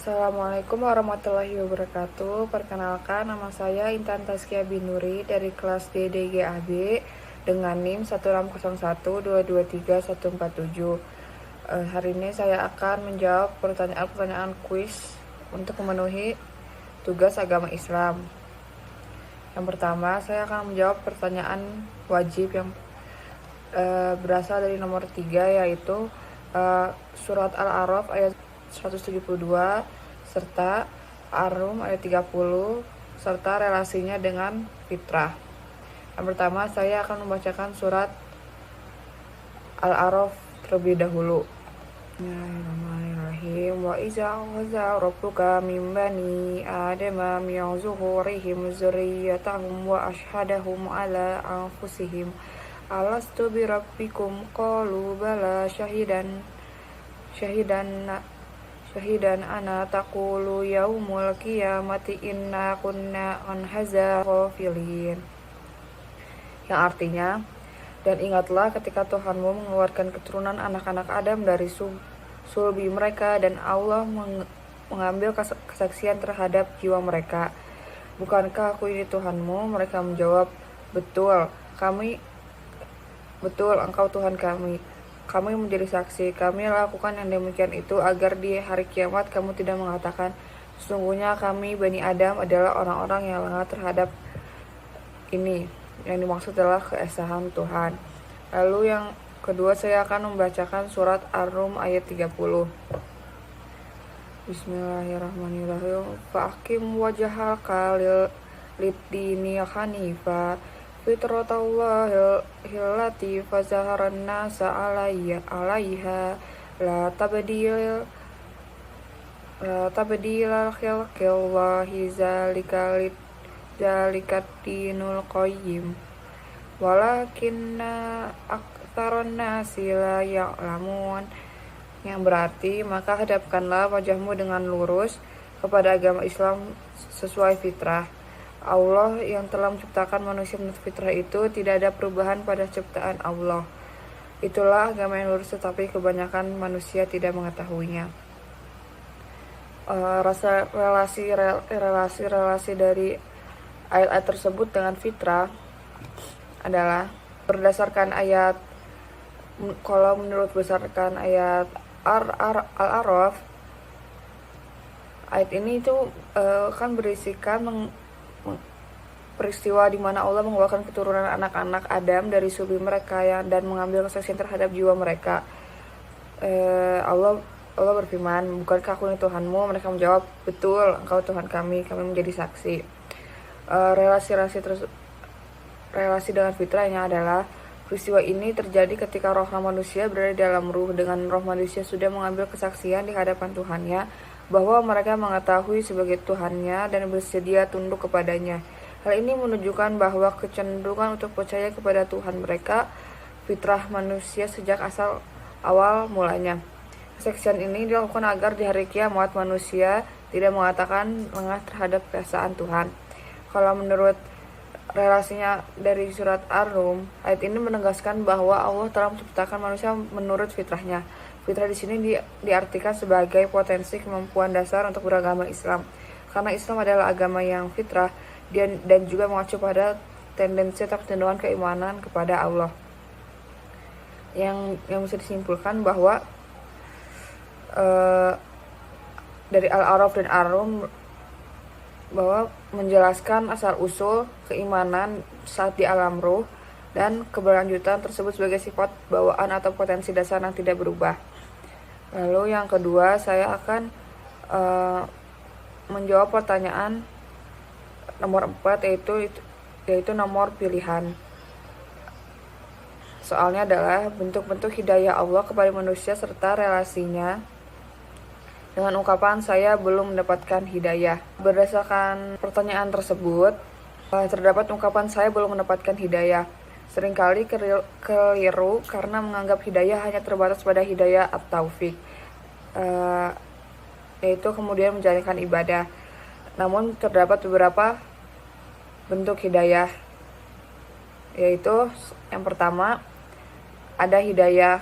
Assalamualaikum warahmatullahi wabarakatuh. Perkenalkan, nama saya Intan Taskia Binuri dari kelas DDGAB dengan NIM 1601223147. Hari ini saya akan menjawab pertanyaan-pertanyaan kuis untuk memenuhi tugas agama Islam. Yang pertama, saya akan menjawab pertanyaan wajib yang berasal dari nomor 3, yaitu surat Al-A'raf ayat 172 serta Ar-Rum ayat 30 serta relasinya dengan fitrah. Yang pertama, saya akan membacakan surat Al-A'raf terlebih dahulu. Bismillahirrahmanirrahim. Wa iza akhadha rabbuka min bani adama min zuhurihim dzurriyyatahum wa ashhadahum ala anfusihim alastu bi rabbikum qalu bala syahidan ana taqulu yaumul qiyamati inna kunna an hadza ghafilin. Yang artinya, dan ingatlah ketika Tuhanmu mengeluarkan keturunan anak-anak Adam dari sulbi mereka dan Allah mengambil kesaksian terhadap jiwa mereka. Bukankah aku ini Tuhanmu? Mereka menjawab, betul engkau Tuhan kami. Kami menjadi saksi. Kami lakukan yang demikian itu agar di hari kiamat kamu tidak mengatakan, sesungguhnya kami Bani Adam adalah orang-orang yang lengah terhadap ini. Yang dimaksud adalah keesahan Tuhan. Lalu yang kedua, saya akan membacakan surat Ar-Rum ayat 30. Bismillahirrahmanirrahim. Fa'akim wajhaka lid-dini hanifa fitratallahi allati fazaharan nasa 'alaiha la tabdila khalqillahi zalikat dinul qayyim walakinna aktsaran nasi la ya'lamun. Yang berarti, maka hadapkanlah wajahmu dengan lurus kepada agama Islam sesuai fitrah. Allah yang telah menciptakan manusia menurut fitrah itu, tidak ada perubahan pada ciptaan Allah. Itulah agama yang lurus, tetapi kebanyakan manusia tidak mengetahuinya. Relasi dari ayat-ayat tersebut dengan fitrah adalah berdasarkan ayat. Kalau menurut berdasarkan ayat Al-A'raf, ayat ini itu kan berisikan peristiwa di mana Allah mengeluarkan keturunan anak-anak Adam dari sulbi mereka dan mengambil kesaksian terhadap jiwa mereka. Allah berfirman, bukankah aku ini Tuhanmu? Mereka menjawab, betul engkau Tuhan kami menjadi saksi. Relasi dengan fitrahnya adalah peristiwa ini terjadi ketika roh manusia berada di dalam ruh, dengan roh manusia sudah mengambil kesaksian di hadapan Tuhannya bahwa mereka mengetahui sebagai Tuhannya dan bersedia tunduk kepadanya. Hal ini menunjukkan bahwa kecenderungan untuk percaya kepada Tuhan mereka fitrah manusia sejak awal mulanya. Kesaksian ini dilakukan agar di hari kiamat manusia tidak mengatakan lengah terhadap keesaan Tuhan. Kalau menurut relasinya dari surat Ar-Rum, ayat ini menegaskan bahwa Allah telah menciptakan manusia menurut fitrahnya. Fitrah di sini diartikan sebagai potensi kemampuan dasar untuk beragama Islam. Karena Islam adalah agama yang fitrah dan juga mengacu pada tendensi atau kecenderungan keimanan kepada Allah. Yang bisa disimpulkan bahwa dari Al-A'raf dan Ar-Rum bahwa menjelaskan asal-usul keimanan saat di alam ruh dan keberlanjutan tersebut sebagai sifat bawaan atau potensi dasar yang tidak berubah. Lalu yang kedua, saya akan menjawab pertanyaan nomor 4, yaitu nomor pilihan. Soalnya adalah bentuk-bentuk hidayah Allah kepada manusia serta relasinya dengan ungkapan saya belum mendapatkan hidayah. Berdasarkan pertanyaan tersebut, terdapat ungkapan saya belum mendapatkan hidayah. Seringkali keliru karena menganggap hidayah hanya terbatas pada hidayah at-taufik, yaitu kemudian menjalankan ibadah. Namun terdapat beberapa bentuk hidayah, yaitu yang pertama ada hidayah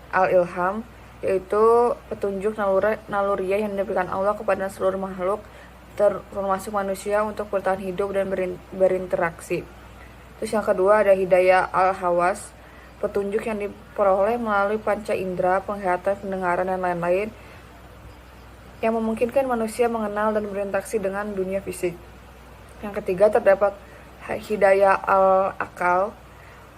al-ilham, yaitu petunjuk naluriah yang diberikan Allah kepada seluruh makhluk, termasuk manusia, untuk bertahan hidup dan berinteraksi. Terus yang kedua ada hidayah al-hawas, petunjuk yang diperoleh melalui panca indera, penglihatan, pendengaran, dan lain-lain, yang memungkinkan manusia mengenal dan berinteraksi dengan dunia fisik. Yang ketiga terdapat hidayah al-akal,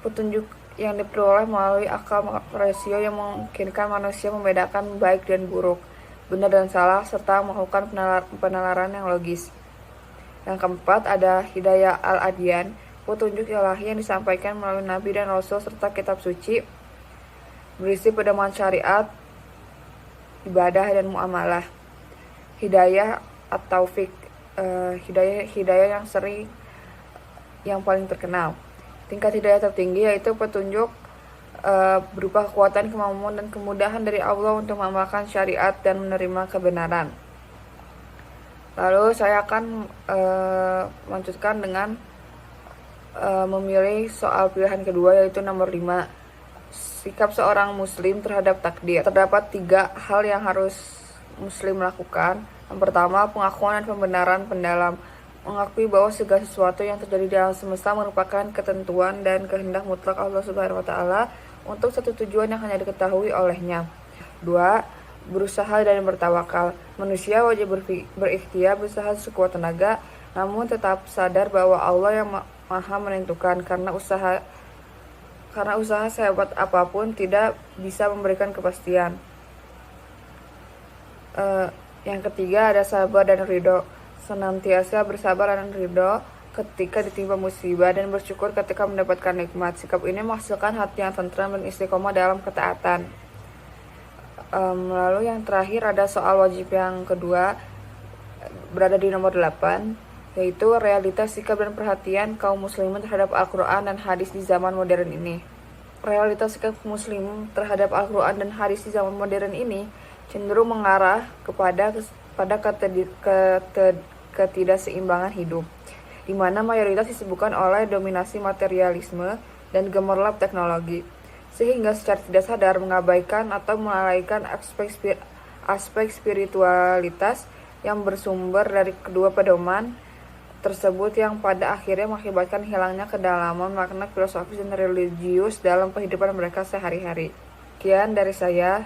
petunjuk yang diperoleh melalui akal rasio yang memungkinkan manusia membedakan baik dan buruk, benar dan salah, serta melakukan penalaran yang logis. Yang keempat ada hidayah al-adyan, petunjuk ilahi yang disampaikan melalui nabi dan rasul serta kitab suci, berisi pedoman syariat, ibadah, dan muamalah. Hidayah at-taufik, hidayah yang paling terkenal. Tingkat hidayah tertinggi yaitu petunjuk berupa kekuatan, kemampuan, dan kemudahan dari Allah untuk mengamalkan syariat dan menerima kebenaran. Lalu saya akan melanjutkan dengan memilih soal pilihan kedua, yaitu nomor 5. Sikap seorang muslim terhadap takdir. Terdapat 3 hal yang harus muslim lakukan. Yang pertama, pengakuan dan pembenaran pendalam, mengakui bahwa segala sesuatu yang terjadi di alam semesta merupakan ketentuan dan kehendak mutlak Allah Subhanahu wa taala untuk satu tujuan yang hanya diketahui olehnya. 2. Berusaha dan bertawakal. Manusia wajib berikhtiar, berusaha sekuat tenaga, namun tetap sadar bahwa Allah yang Maha menentukan, karena usaha sehebat apapun tidak bisa memberikan kepastian. Yang ketiga ada sabar dan ridho, senantiasa bersabar dan ridho ketika ditimpa musibah dan bersyukur ketika mendapatkan nikmat. Sikap ini menghasilkan hati yang tentram dan istiqomah dalam ketaatan. Lalu yang terakhir ada soal wajib yang kedua, berada di nomor 8, yaitu realitas sikap dan perhatian kaum muslimin terhadap Al-Quran dan hadis di zaman modern ini. Realitas sikap muslim terhadap Al-Quran dan hadis di zaman modern ini cenderung mengarah kepada ketidakseimbangan hidup, di mana mayoritas disibukkan oleh dominasi materialisme dan gemerlap teknologi, sehingga secara tidak sadar mengabaikan atau melalaikan aspek spiritualitas yang bersumber dari kedua pedoman tersebut, yang pada akhirnya mengakibatkan hilangnya kedalaman makna filosofis dan religius dalam kehidupan mereka sehari-hari. Sekian dari saya.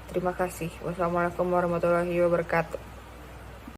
Terima kasih. Wassalamualaikum warahmatullahi wabarakatuh.